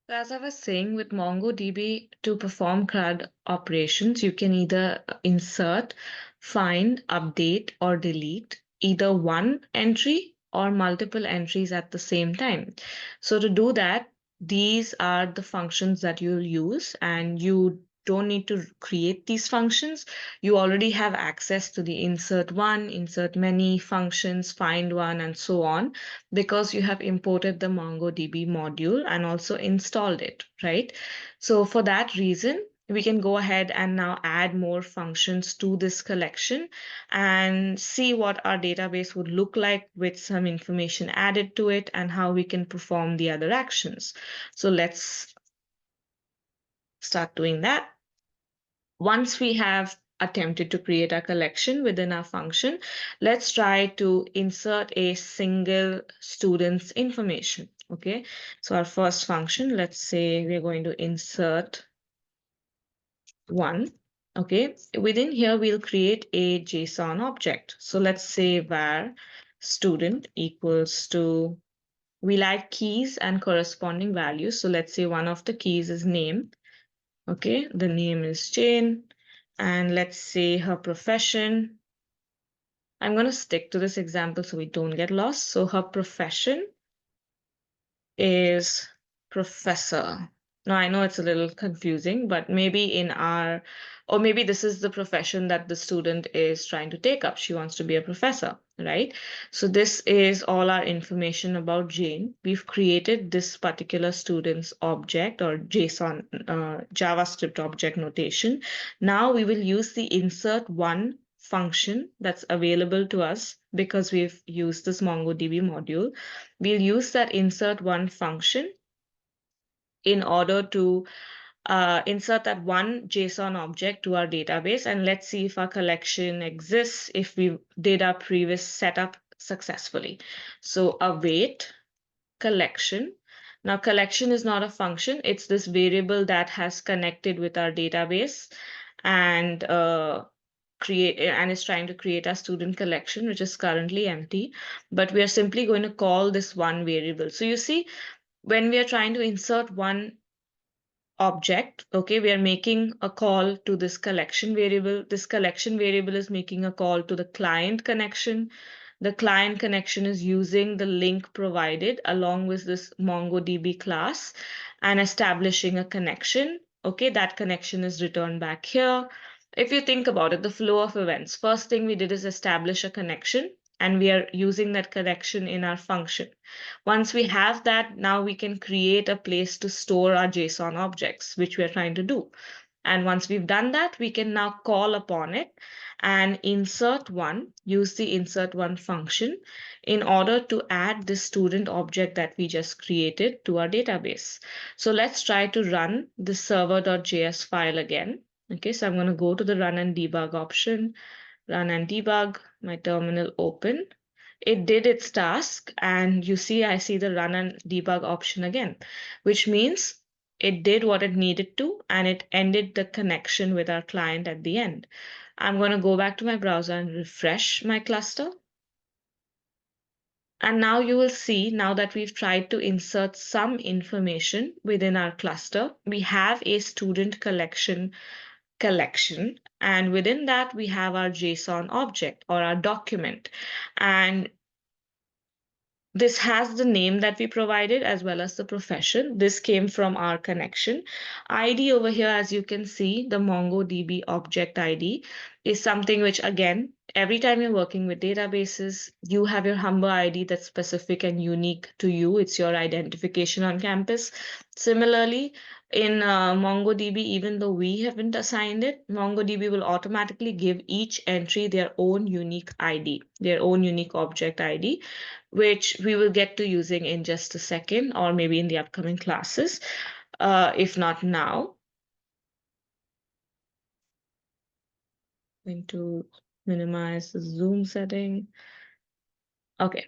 As I was saying, with MongoDB to perform CRUD operations, you can either insert, find, update, or delete either one entry or multiple entries at the same time. So to do that, these are the functions that you'll use, and you don't need to create these functions. You already have access to the insert one, insert many functions, find one, and so on, because you have imported the MongoDB module and also installed it, right? So for that reason, we can go ahead and now add more functions to this collection and see what our database would look like with some information added to it and how we can perform the other actions. So let's start doing that. Once we have attempted to create a collection within our function, let's try to insert a single student's information. Okay, so our first function, let's say we're going to insert one. Okay, within here, we'll create a JSON object. So let's say var student equals to, we like keys and corresponding values. So let's say one of the keys is name. Okay, the name is Jane. And let's say her profession. I'm going to stick to this example so we don't get lost. So her profession is professor. Now, I know it's a little confusing, but maybe or maybe this is the profession that the student is trying to take up. She wants to be a professor, right? So this is all our information about Jane. We've created this particular student's object or JSON, JavaScript object notation. Now we will use the insert one function that's available to us because we've used this MongoDB module. We'll use that insert one function in order to insert that one JSON object to our database. And let's see if our collection exists, if we did our previous setup successfully. So await collection. Now, collection is not a function. It's this variable that has connected with our database and is trying to create a student collection, which is currently empty, but we are simply going to call this one variable. So you see, when we are trying to insert one object, okay, we are making a call to this collection variable. This collection variable is making a call to the client connection. The client connection is using the link provided along with this MongoDB class and establishing a connection. Okay, that connection is returned back here. If you think about it, the flow of events, first thing we did is establish a connection, and we are using that connection in our function. Once we have that, now we can create a place to store our JSON objects, which we're trying to do. And once we've done that, we can now call upon it and insert one, use the insert one function in order to add the student object that we just created to our database. So let's try to run the server.js file again. Okay, so I'm going to go to the run and debug option, run and debug, my terminal open. It did its task, and you see, I see the run and debug option again, which means it did what it needed to, and it ended the connection with our client at the end. I'm going to go back to my browser and refresh my cluster. And now you will see, now that we've tried to insert some information within our cluster, we have a student collection, and within that we have our JSON object or our document. And this has the name that we provided as well as the profession. This came from our connection. ID over here, as you can see, the MongoDB object ID is something which, again, every time you're working with databases, you have your Humber ID that's specific and unique to you. It's your identification on campus. Similarly, in MongoDB, even though we haven't assigned it, MongoDB will automatically give each entry their own unique ID, their own unique object ID, which we will get to using in just a second or maybe in the upcoming classes, if not now. I'm going to minimize the zoom setting. Okay.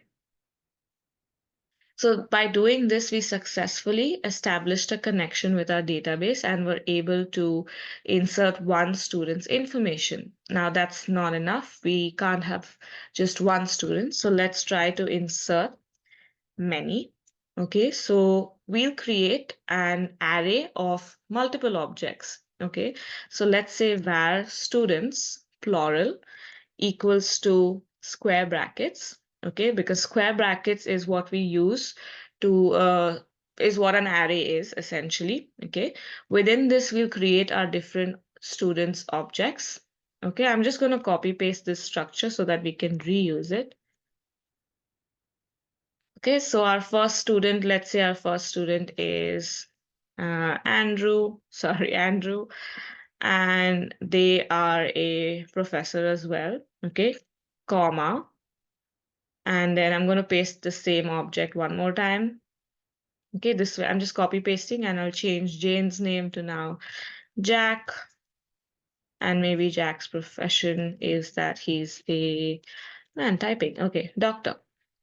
So by doing this, we successfully established a connection with our database and were able to insert one student's information. Now that's not enough. We can't have just one student. So let's try to insert many. Okay, so we'll create an array of multiple objects. Okay, so let's say var students, plural, equals to square brackets. Okay, because square brackets is what we use to, is what an array is essentially. Okay, within this, we'll create our different students objects. Okay, I'm just going to copy paste this structure so that we can reuse it. Okay, so our first student, let's say our first student is Andrew, sorry, Andrew, and they are a professor as well. Okay, comma, and then I'm going to paste the same object one more time. Okay, this way I'm just copy pasting and I'll change Jane's name to now Jack, and maybe Jack's profession is that he's a man typing. Okay, doctor.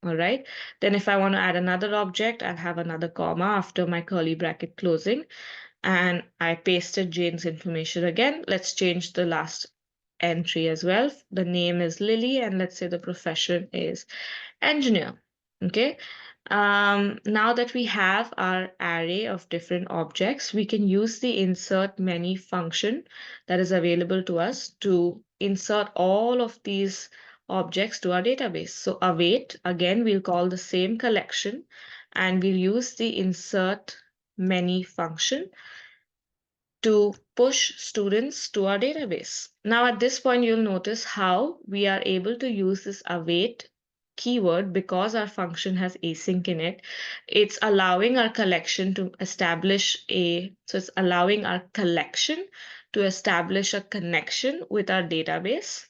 All right. Then if I want to add another object, I'll have another comma after my curly bracket closing. And I pasted Jane's information again. Let's change the last entry as well. The name is Lily, and let's say the profession is engineer. Okay. Now that we have our array of different objects, we can use the insert many function that is available to us to insert all of these objects to our database. So await, again, we'll call the same collection and we'll use the insert many function to push students to our database. Now, at this point, you'll notice how we are able to use this await keyword because our function has async in it. It's allowing our collection to establish so it's allowing our collection to establish a connection with our database.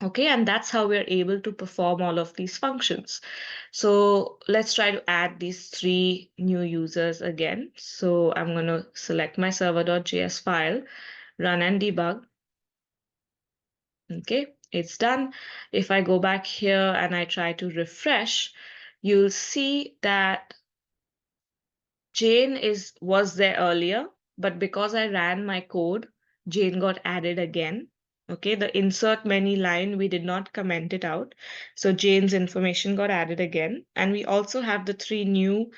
Okay, and that's how we're able to perform all of these functions. So let's try to add these three new users again. So I'm going to select my server.js file, run and debug. Okay, it's done. If I go back here and I try to refresh, you'll see that Jane was there earlier, but because I ran my code, Jane got added again. Okay, the insert many line, we did not comment it out. So Jane's information got added again. And we also have the three new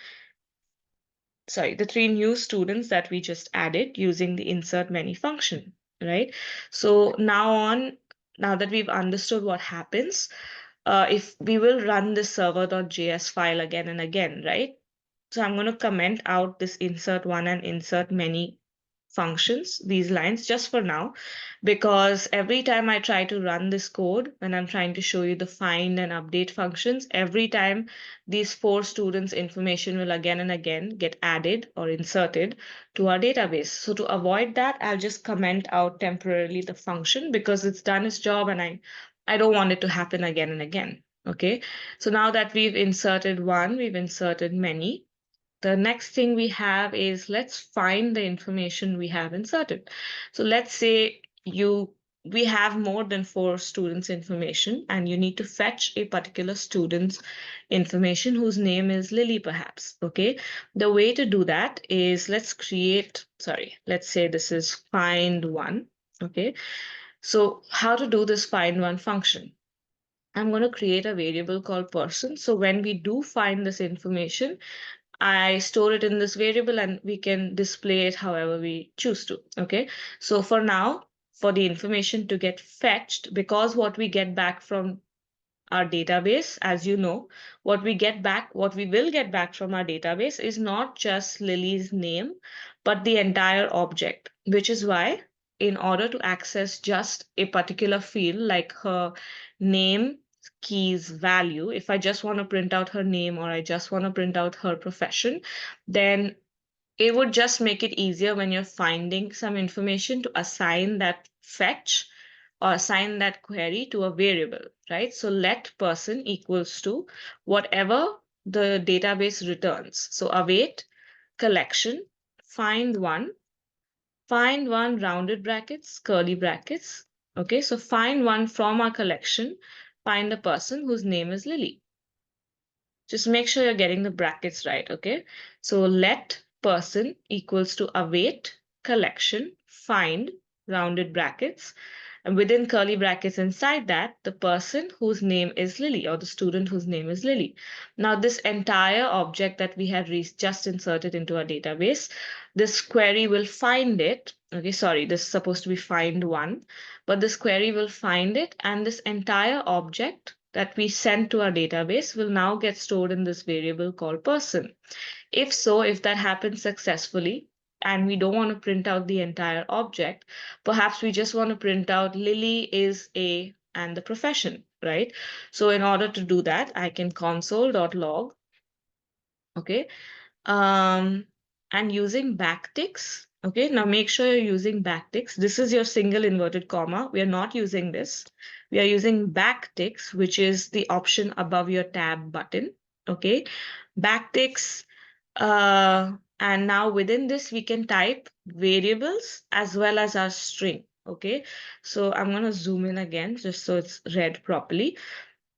students that we just added using the insert many function, right? So now that we've understood what happens, if we will run this server.js file again and again, right? So I'm going to comment out this insert one and insert many functions, these lines, just for now, because every time I try to run this code, when I'm trying to show you the find and update functions, every time these four students' information will again and again get added or inserted to our database. So to avoid that, I'll just comment out temporarily the function because it's done its job and I don't want it to happen again and again. Okay, so now that we've inserted one, we've inserted many. The next thing we have is let's find the information we have inserted. So let's say we have more than four students information and you need to fetch a particular student's information whose name is Lily perhaps. Okay, the way to do that is let's say this is find one. Okay, so how to do this find one function? I'm going to create a variable called person. So when we do find this information, I store it in this variable and we can display it however we choose to. Okay. So for now, for the information to get fetched, because what we get back from our database, as you know, what we will get back from our database is not just Lily's name, but the entire object, which is why in order to access just a particular field like her name keys value, if I just want to print out her name or I just want to print out her profession, then it would just make it easier when you're finding some information to assign that fetch or assign that query to a variable, right? So let person equals to whatever the database returns. So await collection, find one rounded brackets, curly brackets. Okay, so find one from our collection, find a person whose name is Lily. Just make sure you're getting the brackets right, okay? So let person equals to await collection, find rounded brackets, And within curly brackets inside that, the person whose name is Lily, or the student whose name is Lily. Now, this entire object that we had just inserted into our database, this query will find it. Okay, sorry, this is supposed to be find one, but this query will find it, and this entire object that we sent to our database will now get stored in this variable called person. If so, if that happens successfully, and we don't want to print out the entire object, perhaps we just want to print out Lily is a and the profession, right? So in order to do that, I can console.log, okay, and using backticks. Okay, now make sure you're using backticks. This is your single inverted comma. We are not using this. We are using backticks, which is the option above your tab button. Okay, backticks. And now within this, we can type variables as well as our string. Okay, so I'm going to zoom in again just so it's read properly.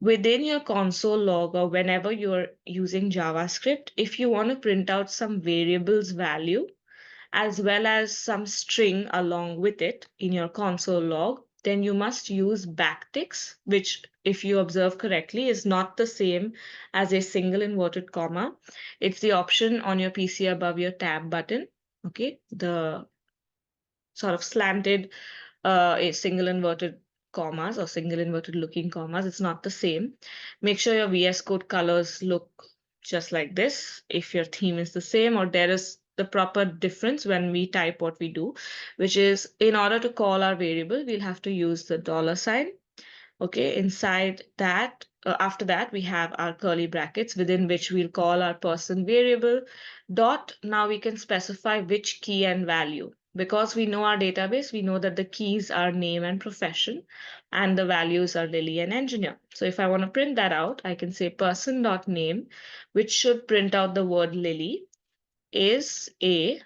Within your console log, or whenever you're using JavaScript, if you want to print out some variables value as well as some string along with it in your console log, then you must use backticks, which, if you observe correctly, is not the same as a single inverted comma. It's the option on your PC above your tab button. Okay, the sort of slanted a single inverted commas or single inverted looking commas. It's not the same. Make sure your VS Code colors look just like this if your theme is the same, or there is the proper difference when we type what we do, which is in order to call our variable, we'll have to use the $sign. Okay, inside that, after that, we have our curly brackets within which we'll call our person variable. Dot, now we can specify which key and value. Because we know our database, we know that the keys are name and profession, and the values are Lily and engineer. So if I want to print that out, I can say person.name, which should print out the word Lily, is a,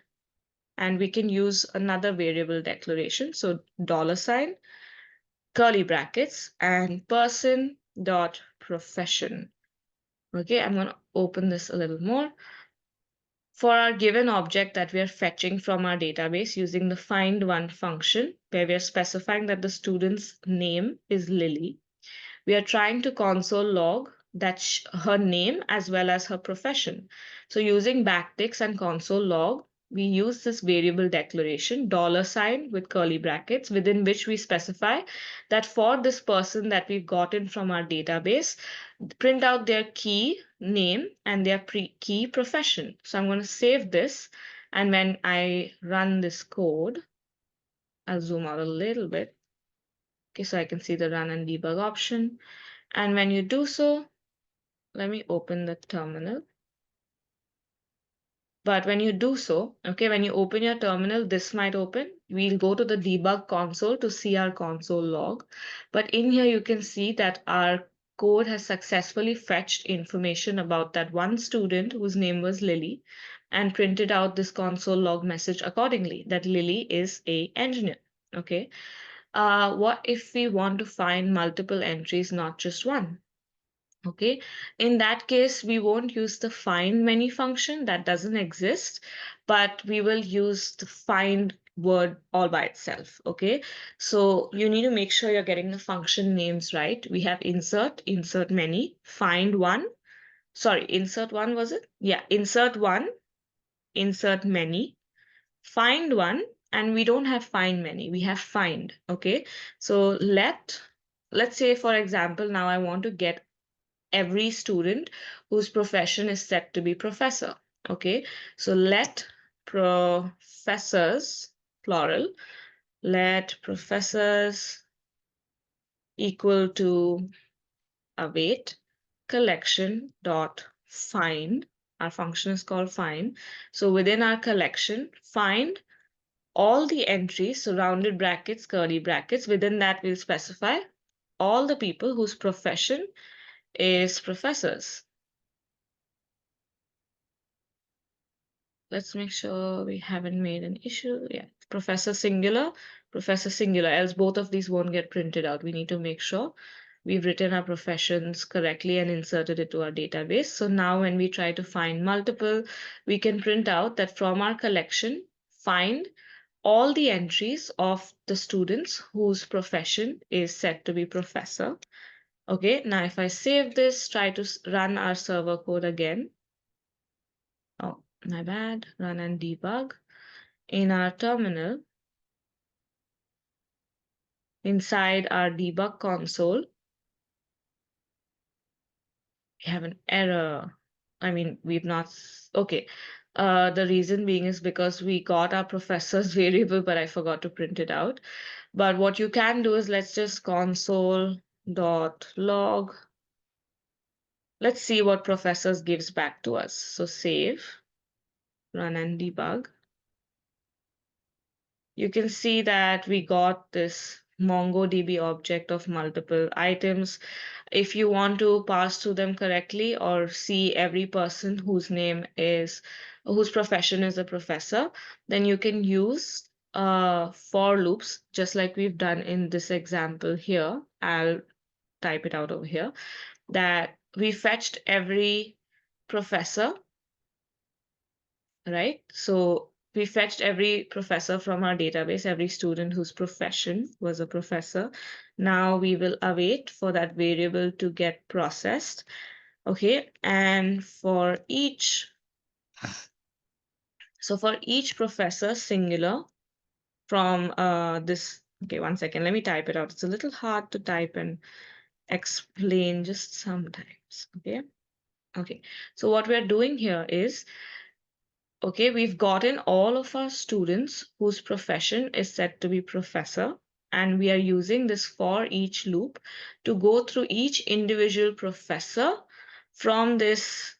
and we can use another variable declaration. So $, curly brackets, and person dot profession. Okay, I'm going to open this a little more. For our given object that we are fetching from our database using the find one function, where we are specifying that the student's name is Lily, we are trying to console log that her name as well as her profession. So using backticks and console log, we use this variable declaration $sign with curly brackets within which we specify that for this person that we've gotten from our database, print out their key name and their key profession. So I'm going to save this, and when I run this code, I'll zoom out a little bit. Okay, so I can see the run and debug option. And when you do so, let me open the terminal. But when you do so, okay, when you open your terminal, this might open. We'll go to the debug console to see our console log. But in here, you can see that our code has successfully fetched information about that one student whose name was Lily and printed out this console log message accordingly, that Lily is a engineer. Okay. What if we want to find multiple entries, not just one? Okay, in that case, we won't use the find many function, that doesn't exist, but we will use the find word all by itself. Okay, so you need to make sure you're getting the function names right. We have insert many, find one, sorry, insert one, was it? Yeah, insert one, insert many, find one, and we don't have find many, we have find. Okay, so let's say, for example, now I want to get every student whose profession is set to be professor. Okay, so let professors, plural, let professors equal to await collection dot find. Our function is called find. So within our collection, find all the entries, surrounded brackets, curly brackets. Within that, we'll specify all the people whose profession is professors. Let's make sure we haven't made an issue. Yeah, professor singular, else both of these won't get printed out. We need to make sure we've written our professions correctly and inserted it to our database. So now when we try to find multiple, we can print out that from our collection, find all the entries of the students whose profession is set to be professor. Okay, now if I save this, try to run our server code again. Oh, my bad. Run and debug. In our terminal, inside our debug console, we have an error. I mean, we've not, okay. The reason being is because we got our professor's variable, but I forgot to print it out. But what you can do is let's just console.log. Let's see what professors gives back to us. So save, run and debug. You can see that we got this MongoDB object of multiple items. If you want to pass through them correctly or see every person whose name is, whose profession is a professor, then you can use for loops, just like we've done in this example here. I'll type it out over here, that we fetched every professor, right? So we fetched every professor from our database, every student whose profession was a professor. Now we will await for that variable to get processed. Okay, and for each, so for each professor singular from this, okay, one second, let me type it out. It's a little hard to type and explain just sometimes, okay? Okay, so what we're doing here is, okay, we've gotten all of our students whose profession is set to be professor, and we are using this for each loop to go through each individual professor from this,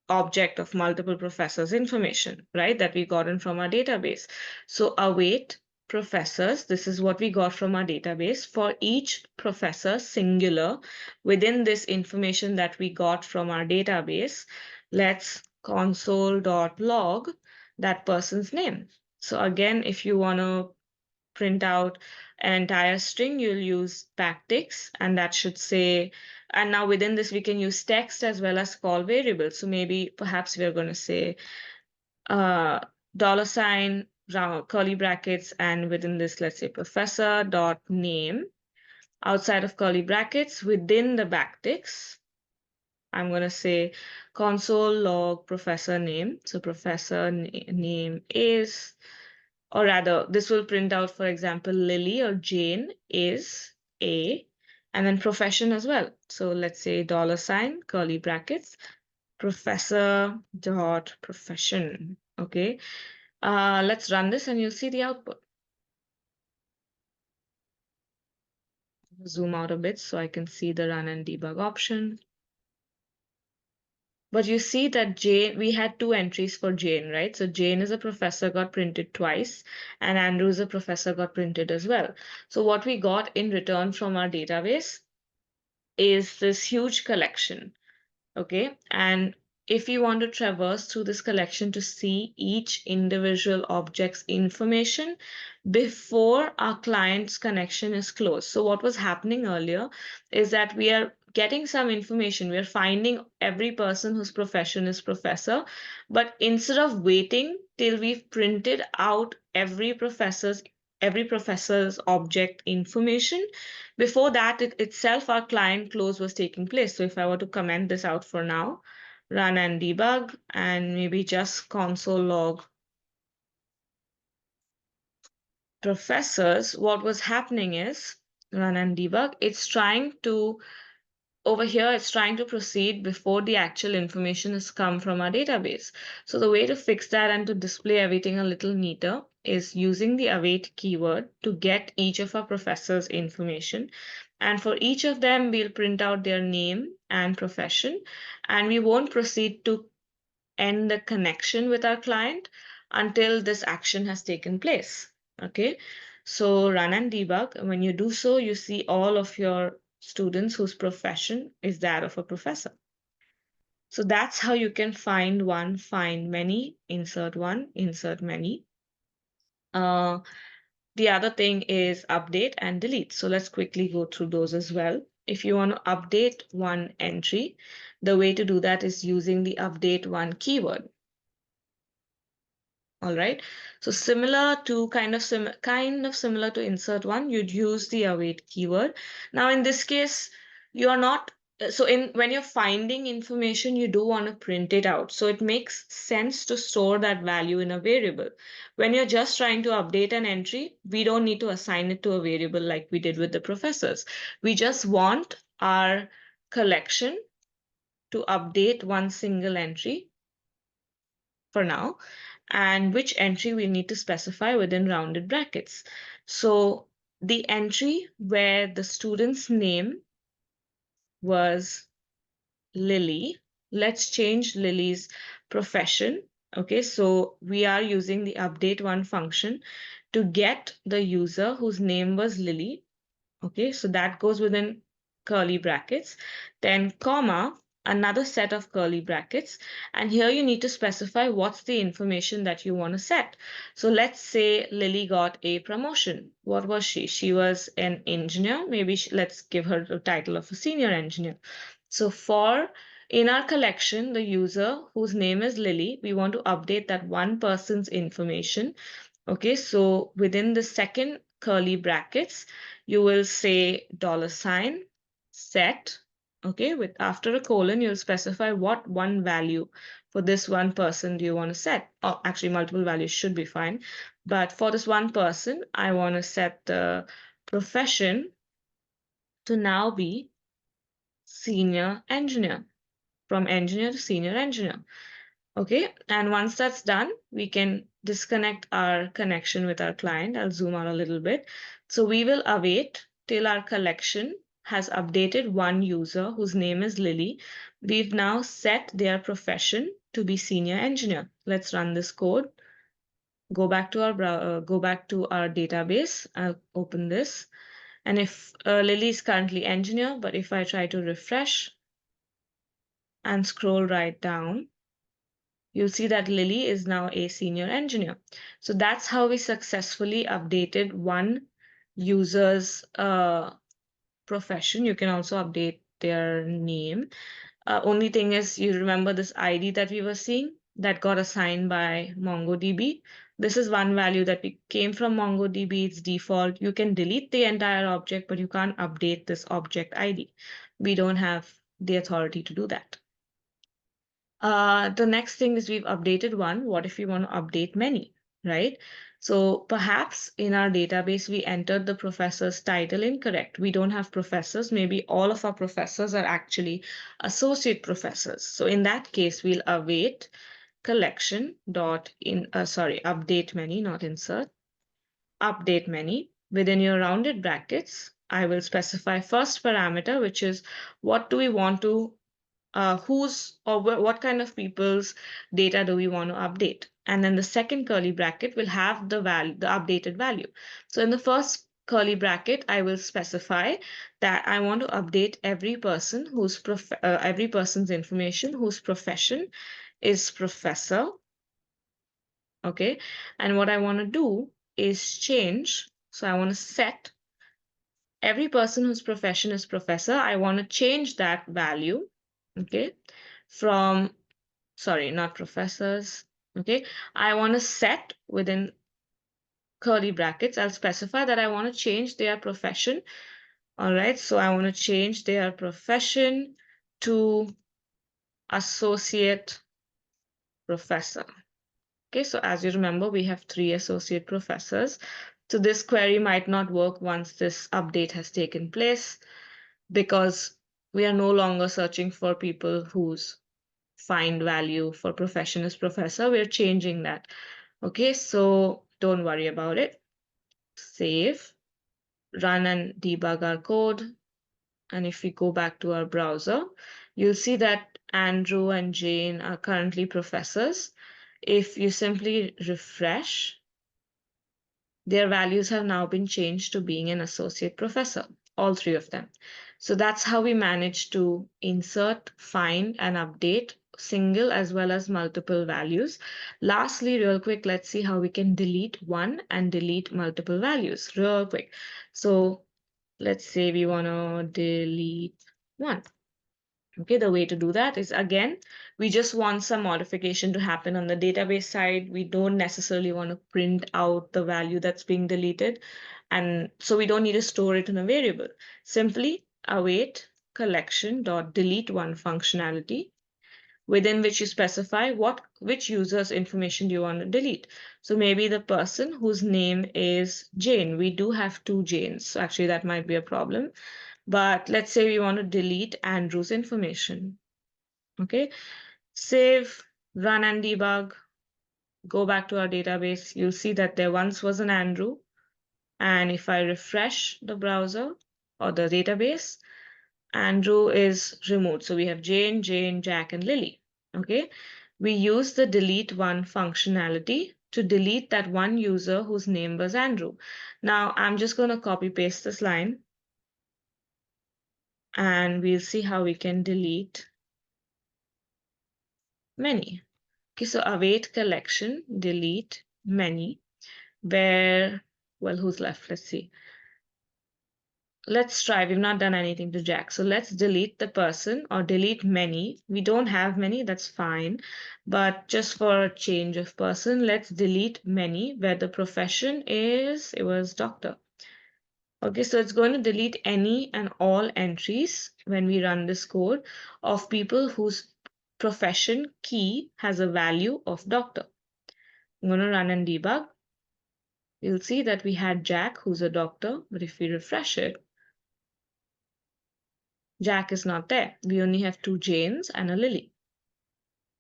object of multiple professors information, right, that we gotten from our database. So await professors, this is what we got from our database for each professor singular within this information that we got from our database. Let's console.log that person's name. So again, if you want to print out an entire string, you'll use backticks, and that should say, and now within this, we can use text as well as call variables. So maybe perhaps we're going to say dollar sign, round, curly brackets, and within this, let's say professor dot name. Outside of curly brackets, within the backticks, I'm going to say console log professor name. So professor name is, or rather, this will print out, for example, Lily or Jane is a, and then profession as well. So let's say dollar sign, curly brackets, professor dot profession. Okay. Let's run this and you'll see the output. Zoom out a bit so I can see the run and debug option. But you see that Jane, we had two entries for Jane, right? So Jane is a professor got printed twice, and Andrew is a professor got printed as well. So what we got in return from our database is this huge collection. Okay, and if you want to traverse through this collection to see each individual object's information before our client's connection is closed. So what was happening earlier is that we are getting some information. We are finding every person whose profession is professor, but instead of waiting till we've printed out every professor's object information, before that, itself, our client close was taking place. So if I were to comment this out for now, run and debug, and maybe just console log professors, what was happening is run and debug. It's trying to, over here, it's trying to proceed before the actual information has come from our database. So the way to fix that and to display everything a little neater is using the await keyword to get each of our professors' information. And for each of them, we'll print out their name and profession, and we won't proceed to end the connection with our client until this action has taken place. Okay, so run and debug. When you do so, you see all of your students whose profession is that of a professor. So that's how you can find one, find many, insert one, insert many. The other thing is update and delete. So let's quickly go through those as well. If you want to update one entry, the way to do that is using the update one keyword. All right. So similar to kind of similar to insert one, you'd use the await keyword. Now in this case, you are not so in when you're finding information, you do want to print it out. So it makes sense to store that value in a variable. When you're just trying to update an entry, we don't need to assign it to a variable like we did with the professors. We just want our collection to update one single entry for now, and which entry we need to specify within rounded brackets. So the entry where the student's name was Lily, let's change Lily's profession. Okay, so we are using the update one function to get the user whose name was Lily. Okay, so that goes within curly brackets, then comma, another set of curly brackets. And here you need to specify what's the information that you want to set. So let's say Lily got a promotion. What was she? She was an engineer. Maybe let's give her the title of a senior engineer. So for in our collection, the user whose name is Lily, we want to update that one person's information. Okay, so within the second curly brackets, you will say $ set. Okay, with after a colon, you'll specify what one value for this one person do you want to set. Or actually, multiple values should be fine. But for this one person, I want to set the profession to now be senior engineer, from engineer to senior engineer. Okay, and once that's done, we can disconnect our connection with our client. I'll zoom out a little bit. So we will await till our collection has updated one user whose name is Lily. We've now set their profession to be senior engineer. Let's run this code. Go back to our database. I'll open this. And if Lily is currently engineer, but if I try to refresh and scroll right down, you'll see that Lily is now a senior engineer. So that's how we successfully updated one user's profession. You can also update their name. Only thing is, you remember this ID that we were seeing that got assigned by MongoDB. This is one value that we came from MongoDB. It's default. You can delete the entire object, but you can't update this object ID. We don't have the authority to do that. The next thing is we've updated one. What if we want to update many, right? So perhaps in our database, we entered the professor's title incorrect. We don't have professors. Maybe all of our professors are actually associate professors. So in that case, we'll await collection dot update many, not insert, update many. Within your rounded brackets, I will specify first parameter, which is what do we want to whose or what kind of people's data do we want to update. And then the second curly bracket will have the value, the updated value. So in the first curly bracket, I will specify that I want to update every person every person's information whose profession is professor. Okay, and what I want to do is change. So I want to set every person whose profession is professor. I want to change that value. Okay, from sorry, not professors. Okay, I want to set within curly brackets. I'll specify that I want to change their profession. All right, so I want to change their profession to associate professor. Okay, so as you remember, we have 3 associate professors. So this query might not work once this update has taken place because we are no longer searching for people whose find value for profession is professor. We're changing that. Okay, so don't worry about it. Save, run and debug our code. And if we go back to our browser, you'll see that Andrew and Jane are currently professors. If you simply refresh, their values have now been changed to being an associate professor, all 3 of them. So that's how we manage to insert, find, and update single as well as multiple values. Lastly, real quick, let's see how we can delete one and delete multiple values real quick. So let's say we want to delete one. Okay, the way to do that is, again, we just want some modification to happen on the database side. We don't necessarily want to print out the value that's being deleted. And so we don't need to store it in a variable. Simply await collection.delete one functionality, within which you specify which user's information do you want to delete. So maybe the person whose name is Jane. We do have two Janes, so actually that might be a problem. But let's say we want to delete Andrew's information. Okay, save, run and debug, go back to our database. You'll see that there once was an Andrew. And if I refresh the browser or the database, Andrew is removed. So we have Jane, Jack, and Lily. Okay, we use the delete one functionality to delete that one user whose name was Andrew. Now I'm just going to copy paste this line, and we'll see how we can delete many. Okay, so await collection, delete many, where, well, who's left? Let's see. Let's try. We've not done anything to Jack. So let's delete the person or delete many. We don't have many, that's fine. But just for a change of person, let's delete many where the profession is, it was doctor. Okay, so it's going to delete any and all entries when we run this code of people whose profession key has a value of doctor. I'm going to run and debug. You'll see that we had Jack, who's a doctor, but if we refresh it, Jack is not there. We only have two Janes and a Lily.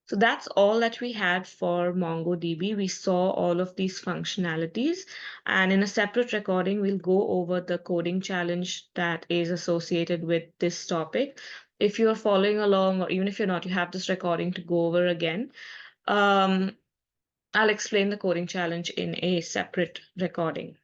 So that's all that we had for MongoDB. We saw all of these functionalities, and in a separate recording, we'll go over the coding challenge that is associated with this topic. If you're following along, or even if you're not, you have this recording to go over again. I'll explain the coding challenge in a separate recording.